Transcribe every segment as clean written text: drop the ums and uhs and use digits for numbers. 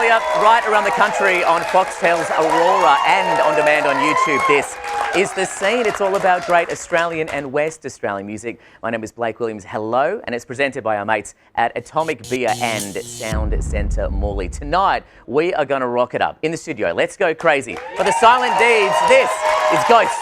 Australia, right around the country on Foxtel's Aurora and on demand on YouTube. This is The Scene. It's all about great Australian and West Australian music. My name is Blake Williams. Hello, and it's presented by our mates at Atomic Beer and Sound Centre Morley. Tonight, we are going to rock it up in the studio. Let's go crazy. For the silent deeds, this is Ghosts.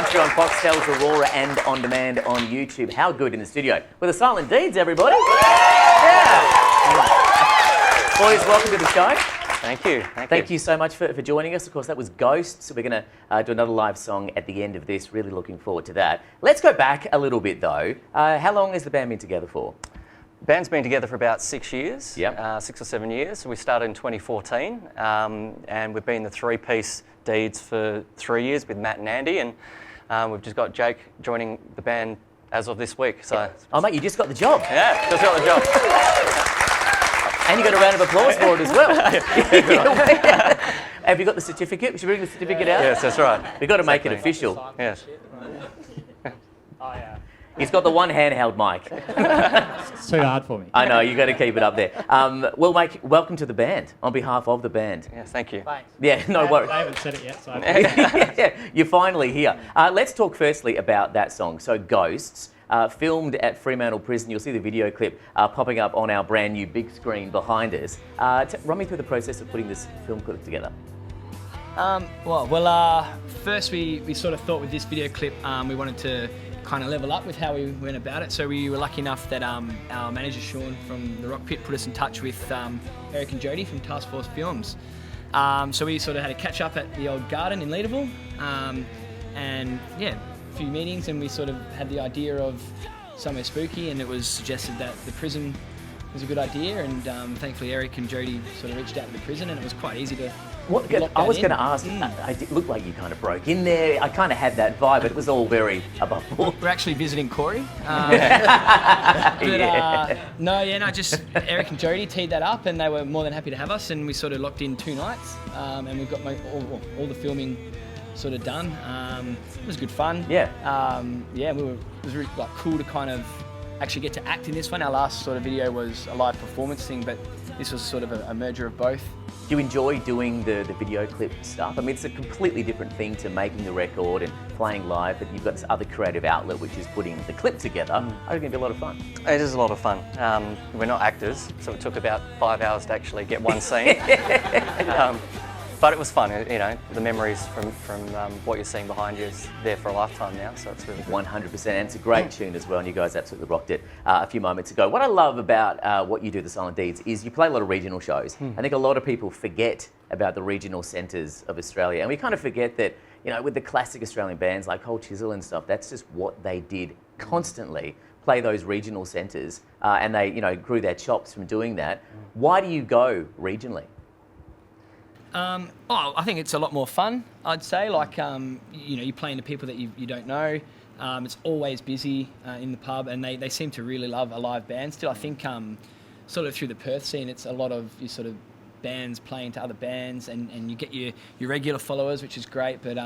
On Foxtel's Aurora and on demand on YouTube. How good in the studio with the silent deeds, everybody. Yeah. Boys, welcome to the show. Thank you. Thank you so much for joining us. Of course, that was Ghosts. We're going to do another live song at the end of this. Really looking forward to that. Let's go back a little bit, though. How long has the band been together for? The band's been together for about 6 years, Yep. 6 or 7 years. We started in 2014, and we've been the three-piece Deeds for 3 years with Matt and Andy, and we've just got Jake joining the band as of this week. So, Oh, mate, you just got the job. yeah, just got the job. And you got a round of applause for it as well. Have you got the certificate? We should bring the certificate out. Yes, that's right. We've got to make it official. Yes. He's got the one handheld mic. It's too hard for me. I know, you got to keep it up there. Well, Mike, welcome to the band on behalf of the band. Yes, thank you. Thanks. Yeah, no worries. I haven't said it yet, so Yeah, you're finally here. Let's talk firstly about that song. So, Ghosts, filmed at Fremantle Prison. You'll see the video clip popping up on our brand new big screen behind us. Run me through the process of putting this film clip together. First we sort of thought with this video clip we wanted to kind of level up with how we went about it. So we were lucky enough that our manager Sean from the Rock Pit put us in touch with Eric and Jody from Task Force Films. So we sort of had a catch up at the old garden in Leederville, and yeah, a few meetings, and we sort of had the idea of somewhere spooky, and it was suggested that the prison was a good idea, and thankfully Eric and Jody sort of reached out to the prison, and it was quite easy to. I was going to ask, it looked like you kind of broke in there. I kind of had that vibe, but it was all very above board. We're actually visiting Corey. Just Eric and Jody teed that up, and they were more than happy to have us, and we sort of locked in 2 nights, and we've got all the filming sort of done. It was good fun. Yeah. It was really cool to kind of actually get to act in this one. Our last sort of video was a live performance thing, but this was sort of a merger of both. Do you enjoy doing the video clip stuff? I mean, it's a completely different thing to making the record and playing live, but you've got this other creative outlet, which is putting the clip together. I think it's going to be a lot of fun. It is a lot of fun. We're not actors, so it took about 5 hours to actually get one scene. But it was fun, you know, the memories from what you're seeing behind you is there for a lifetime now, so it's really good. 100%, and it's a great tune as well, and you guys absolutely rocked it a few moments ago. What I love about what you do, the Silent Deeds, is you play a lot of regional shows. I think a lot of people forget about the regional centres of Australia, and we kind of forget that, you know, with the classic Australian bands like Cold Chisel and stuff, that's just what they did constantly, play those regional centres, and they, you know, grew their chops from doing that. Why do you go regionally? I think it's a lot more fun, I'd say. Like, you know, you're playing to people that you don't know. It's always busy in the pub, and they seem to really love a live band still. I think sort of through the Perth scene, it's a lot of your sort of bands playing to other bands, and you get your regular followers, which is great. But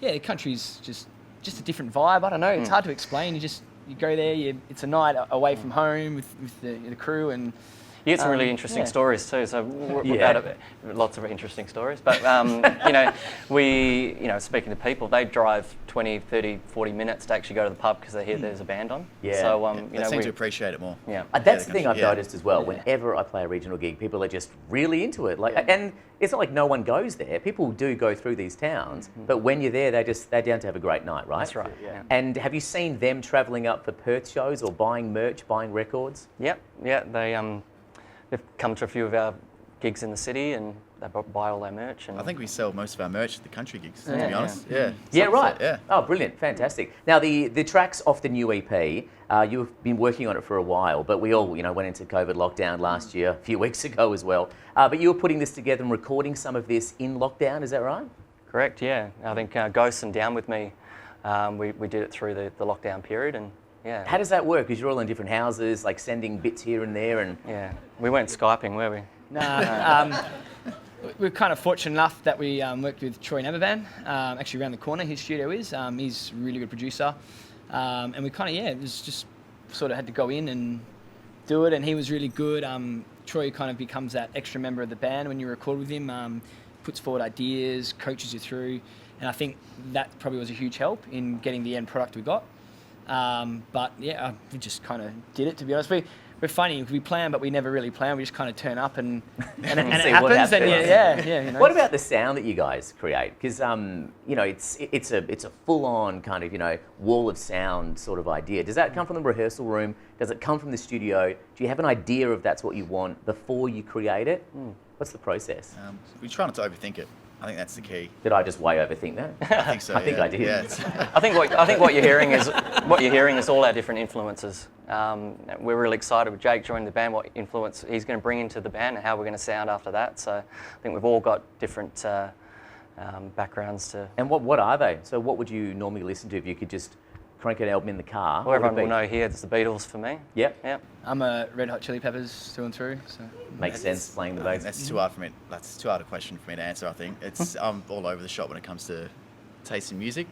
the country's just a different vibe. I don't know. It's hard to explain. You go there. It's a night away from home with the crew, and you get some really interesting stories too. So we've had lots of interesting stories. But, you know, speaking to people, they drive 20, 30, 40 minutes to actually go to the pub because they hear there's a band on. Yeah. So, they seem to appreciate it more. Yeah. That's the thing I've noticed as well. Whenever I play a regional gig, people are just really into it. And it's not like no one goes there. People do go through these towns, but when you're there, they're down to have a great night, right? That's right, yeah. And have you seen them travelling up for Perth shows or buying merch, buying records? Yep, yeah. They've come to a few of our gigs in the city, and they buy all their merch. And I think we sell most of our merch at the country gigs, to be honest. Yeah, Yeah. right. Yeah. Oh, brilliant. Fantastic. Now, the tracks off the new EP, you've been working on it for a while, but we all, you know, went into COVID lockdown last year, a few weeks ago as well. But you were putting this together and recording some of this in lockdown, is that right? Correct, yeah. I think Ghosts and Down With Me, we did it through the lockdown period, and yeah. How does that work? Because you're all in different houses, like sending bits here and there, and yeah, we weren't Skyping, were we? Nah. We're kind of fortunate enough that we worked with Troy Nabavan, actually around the corner. His studio is. He's a really good producer, and we kind of it was just sort of had to go in and do it, and he was really good. Troy kind of becomes that extra member of the band when you record with him. Puts forward ideas, coaches you through, and I think that probably was a huge help in getting the end product we got. But yeah, we just kind of did it, to be honest. We're funny, we plan, but we never really plan. We just kind of turn up and it happens. And yeah, you know. What about the sound that you guys create? Because you know, it's a full-on kind of, you know, wall of sound sort of idea. Does that come from the rehearsal room? Does it come from the studio? Do you have an idea if that's what you want before you create it? What's the process? We try not to overthink it. I think that's the key. Did I just way overthink that? I think so. I think yeah. I did. Yeah, it's- I think what you're hearing is all our different influences. We're really excited with Jake joining the band, what influence he's going to bring into the band and how we're going to sound after that. So I think we've all got different backgrounds to. And what are they? So what would you normally listen to if you could just crank an album in the car? Well, everyone will know here it's the Beatles for me. Yep. Yep. I'm a Red Hot Chili Peppers through and through. So Makes sense playing the I think bass. that's too hard for me. That's too hard a question for me to answer. I think I'm all over the shop when it comes to taste in music.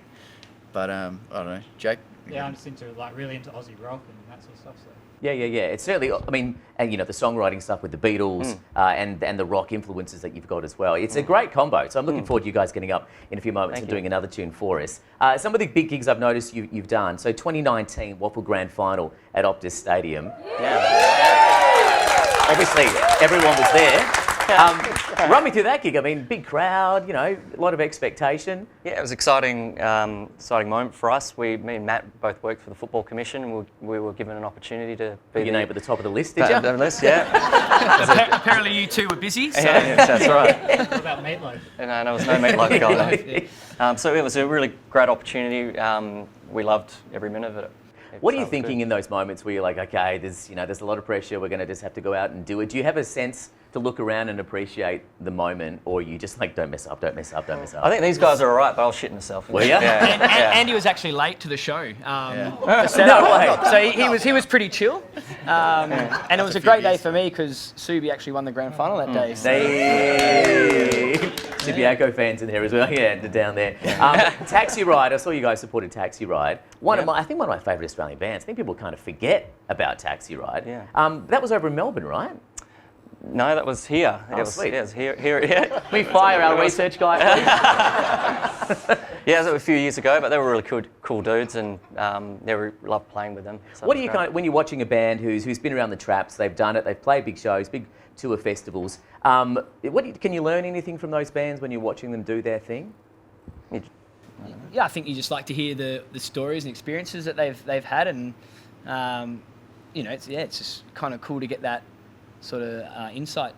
But I don't know, Jake. Yeah, I'm just really into Aussie rock and that sort of stuff. So. Yeah. It's certainly, I mean, and the songwriting stuff with the Beatles and the rock influences that you've got as well. It's a great combo. So I'm looking forward to you guys getting up in a few moments and doing another tune for us. Some of the big gigs I've noticed you've done. So 2019 Waffle Grand Final at Optus Stadium. Obviously, everyone was there. Run me through that gig. I mean, big crowd, a lot of expectation. Yeah, it was exciting moment for us. Me and Matt both worked for the Football Commission, and we were given an opportunity to be Your name at the top of the list, did you? the list, yeah. apparently you two were busy. So. Yes, that's right. What about Meatloaf? And there was no meatloaf going on. So it was a really great opportunity. We loved every minute of it. What are you thinking in those moments where you're like, okay, there's a lot of pressure, we're going to just have to go out and do it? Do you have a sense to look around and appreciate the moment, or are you just like, don't mess up, don't mess up, don't mess up? I think these guys are all right, but I was shitting myself. Were ya? Andy was actually late to the show. No way. So he was pretty chill, and it was a great day for me because Subi actually won the grand final that day. So. Subiaco fans in there as well, down there. Taxi Ride, I saw you guys supported Taxi Ride. I think one of my favourite Australian bands. I think people kind of forget about Taxi Ride. Yeah. That was over in Melbourne, right? No, that was here. Oh, sweet. It was here. Yeah. We fire our research guy, please. Yeah, it was a few years ago, but they were really cool dudes, and loved playing with them. So What do you when you're watching a band who's been around the traps, they've done it, they've played big shows, big tour festivals. Can you learn anything from those bands when you're watching them do their thing? Yeah, I think you just like to hear the stories and experiences that they've had, and it's just kind of cool to get that sort of insight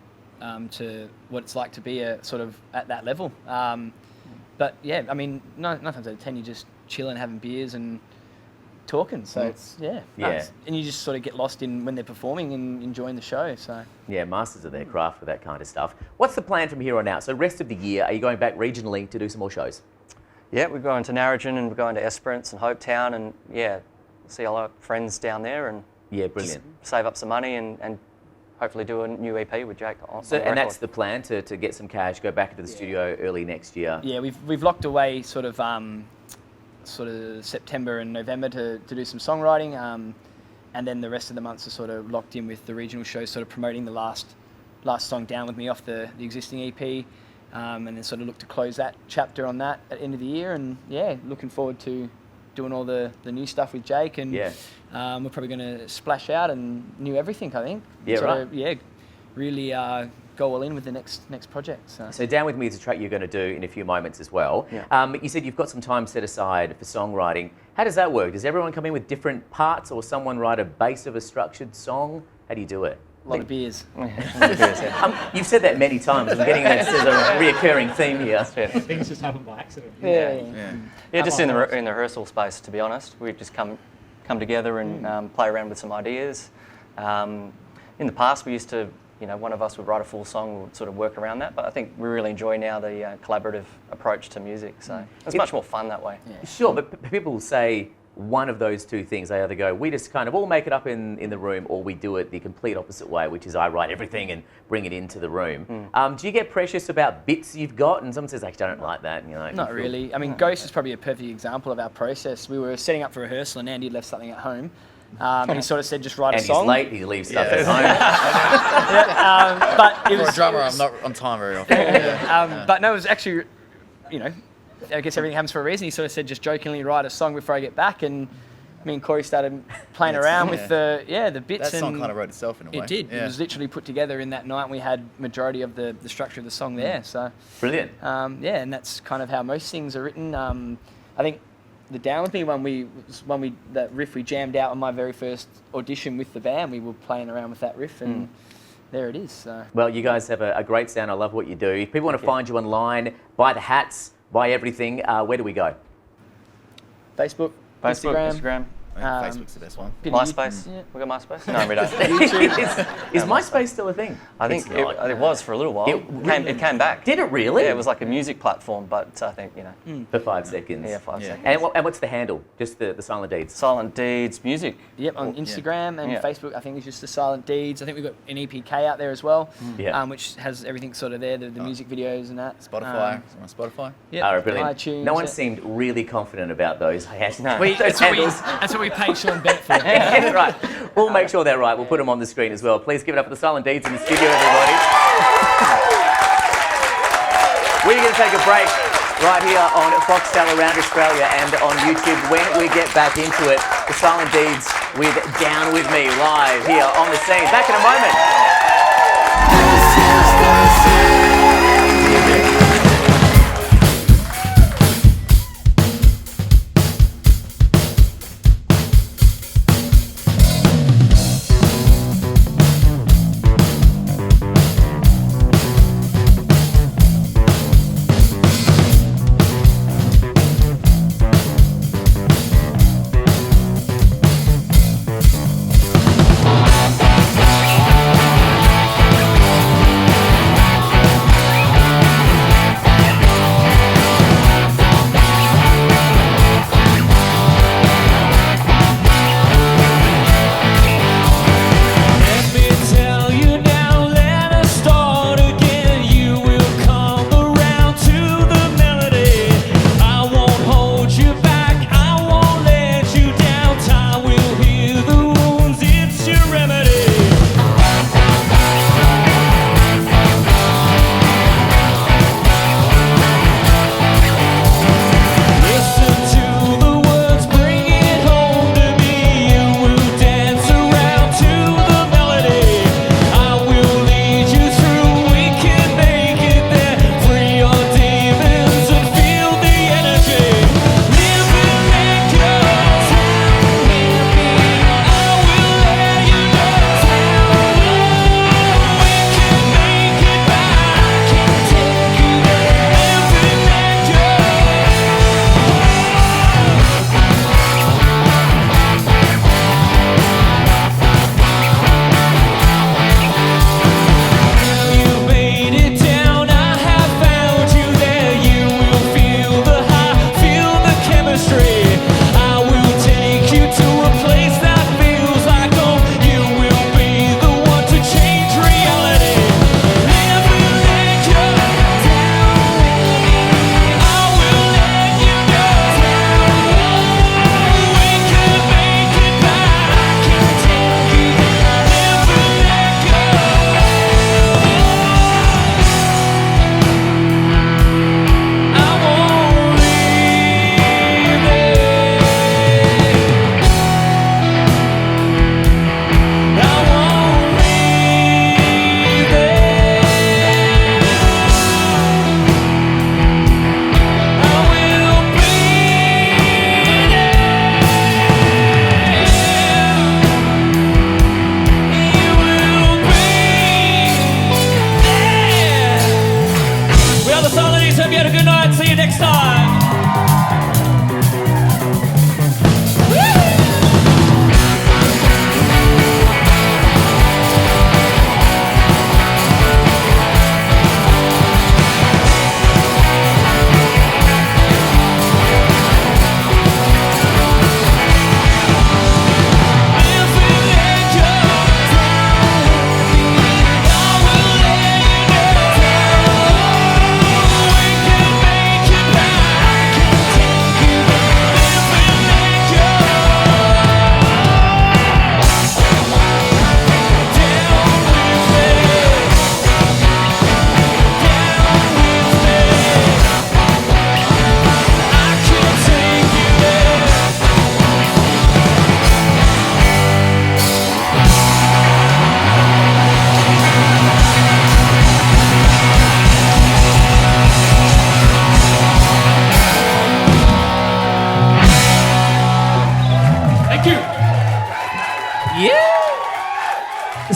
to what it's like to be sort of at that level. But yeah, I mean, 9 times out of 10, you're just chilling, having beers and talking. So it's nice. And you just sort of get lost in when they're performing and enjoying the show. So yeah, masters of their craft with that kind of stuff. What's the plan from here on out? So rest of the year, are you going back regionally to do some more shows? Yeah, we're going to Narrogin and we're going to Esperance and Hopetown, and see a lot of friends down there, and brilliant. Save up some money and hopefully do a new EP with Jake. And that's the plan, to get some cash, go back into the studio early next year. Yeah, we've locked away sort of September and November to do some songwriting, and then the rest of the months are sort of locked in with the regional shows, sort of promoting the last song Down With Me off the existing EP, and then sort of look to close that chapter on that at the end of the year, and looking forward to doing all the new stuff with Jake, and we're probably going to splash out and new everything, I think. Really go all in with the next project. So Down With Me is a track you're going to do in a few moments as well. Yeah. You said you've got some time set aside for songwriting. How does that work? Does everyone come in with different parts, or someone write a base of a structured song? How do you do it? A lot of beers. You've said that many times. I'm getting that as a reoccurring theme here. Things just happen by accident. Yeah, just in the rehearsal space, to be honest. We just come together and play around with some ideas. In the past, we used to, one of us would write a full song, we would sort of work around that, but I think we really enjoy now the collaborative approach to music, so it's much more fun that way. Yeah. Sure, but people say one of those two things. They either go, we just kind of all make it up in the room, or we do it the complete opposite way, which is I write everything and bring it into the room. Do you get precious about bits you've got, and someone says, actually, I don't like that? And you're like, Not really. I mean, Ghost is probably a perfect example of our process. We were setting up for rehearsal, and Andy left something at home. And he sort of said, just write a song. And he's late, he leaves stuff at home. But it For was, a drummer, I'm not on time very often. but no, it was actually, I guess everything happens for a reason. He sort of said, just jokingly write a song before I get back, and me and Corey started playing around with the bits. That song kind of wrote itself in a way. It did. Yeah. It was literally put together in that night, and we had majority of the structure of the song there. So Brilliant. and that's kind of how most things are written. I think the Down With Me that riff we jammed out on my very first audition with the band. We were playing around with that riff, and there it is. So. Well, you guys have a great sound. I love what you do. If people want to find you online, buy the hats, buy everything, where do we go? Facebook, Instagram. I think Facebook's the best one. MySpace. Yeah. We got MySpace? No, we don't. Is MySpace still a thing? I think It's not. it was for a little while. It came back. Did it really? Yeah, it was like a music platform, but I think, For 5 seconds. yeah, 5 Yeah. seconds. And what's the handle? Just the Silent Deeds? Silent Deeds Music. Yep, on Instagram and Yeah. Facebook, I think it's just the Silent Deeds. I think we've got an EPK out there as well, Yeah. which has everything sort of there, the music videos and that. Spotify. On Spotify. Yeah, Oh, brilliant. iTunes. No one yeah. seemed really confident about those hashtags. No. Those That's what we paid Sean Bennett for. Right. We'll make sure they're right. We'll put them on the screen as well. Please give it up for the Silent Deeds in the studio, everybody. We're going to take a break right here on Foxtel around Australia and on YouTube. When we get back into it, the Silent Deeds with Down With Me live here on the scene. Back in a moment.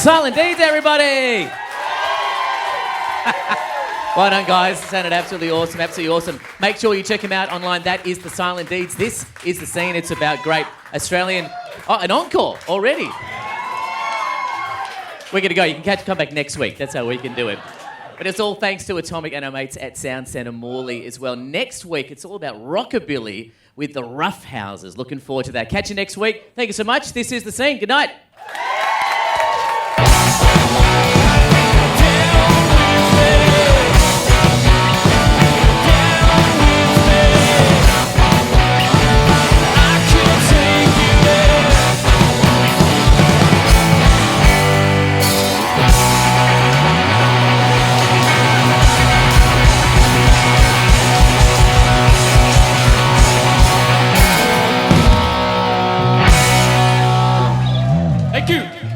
Silent Deeds, everybody! Well done, guys. Sounded absolutely awesome, absolutely awesome. Make sure you check them out online. That is the Silent Deeds. This is the scene. It's about great Australian... Oh, an encore already. We're going to go. You can come back next week. That's how we can do it. But it's all thanks to Atomic and our mates at Sound Centre Morley as well. Next week, it's all about rockabilly with the Rough Houses. Looking forward to that. Catch you next week. Thank you so much. This is The Scene. Good night. Thank you.